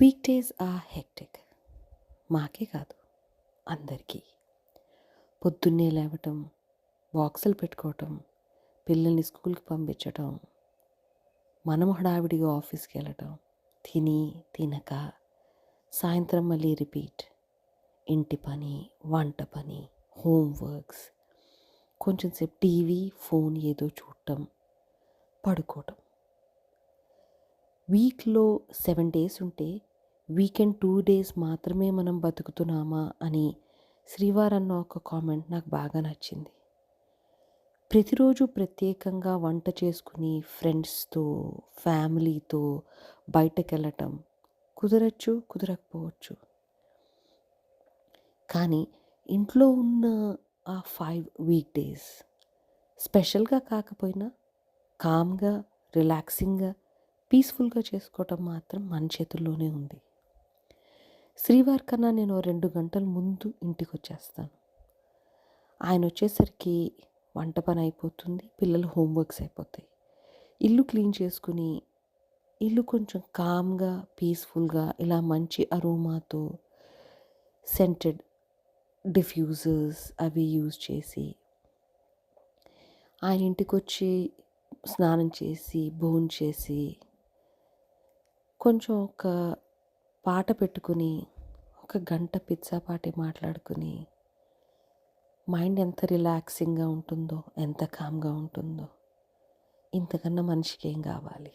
Week days are hectic. మాకే కాదు, అందరికీ. పొద్దున్నే లేవటం, బాక్సులు పెట్టుకోవటం, పిల్లల్ని స్కూల్కి పంపించటం, మనం హడావిడిగా ఆఫీస్కి వెళ్ళటం, తినక సాయంత్రం మళ్ళీ రిపీట్. ఇంటి పని, వంట పని, హోంవర్క్స్, కొంచెంసేపు టీవీ, ఫోన్ ఏదో చూడటం, పడుకోవటం. వీక్లో 7 డేస్ ఉంటే వీకెండ్ 2 డేస్ మాత్రమే మనం బతుకుతున్నామా అని శ్రీవారు అన్న ఒక కామెంట్ నాకు బాగా నచ్చింది. ప్రతిరోజు ప్రత్యేకంగా వంట చేసుకుని ఫ్రెండ్స్తో, ఫ్యామిలీతో బయటకెళ్ళటం కుదరచ్చు, కుదరకపోవచ్చు. కానీ ఇంట్లో ఉన్న ఆ 5 వీక్ డేస్ స్పెషల్గా కాకపోయినా కామ్గా, రిలాక్సింగ్గా, పీస్ఫుల్గా చేసుకోవటం మాత్రం మన చేతుల్లోనే ఉంది. శ్రీవారి కన్నా నేను 2 గంటల ముందు ఇంటికి వచ్చేస్తాను. ఆయన వచ్చేసరికి వంట పని అయిపోతుంది, పిల్లల హోంవర్క్స్ అయిపోతాయి. ఇల్లు క్లీన్ చేసుకుని, ఇల్లు కొంచెం కామ్గా, పీస్ఫుల్గా ఇలా మంచి అరోమాతో సెంటెడ్ డిఫ్యూజర్స్ అవి యూజ్ చేసి, ఆయన ఇంటికి వచ్చి స్నానం చేసి, భోంచేసి, కొంచెం ఒక పాట పెట్టుకుని, ఒక గంట పిచ్చాపాటి మాట్లాడుకుని, మైండ్ ఎంత రిలాక్సింగ్గా ఉంటుందో, ఎంత కామ్గా ఉంటుందో, ఇంతకన్నా మనిషికి ఏం కావాలి.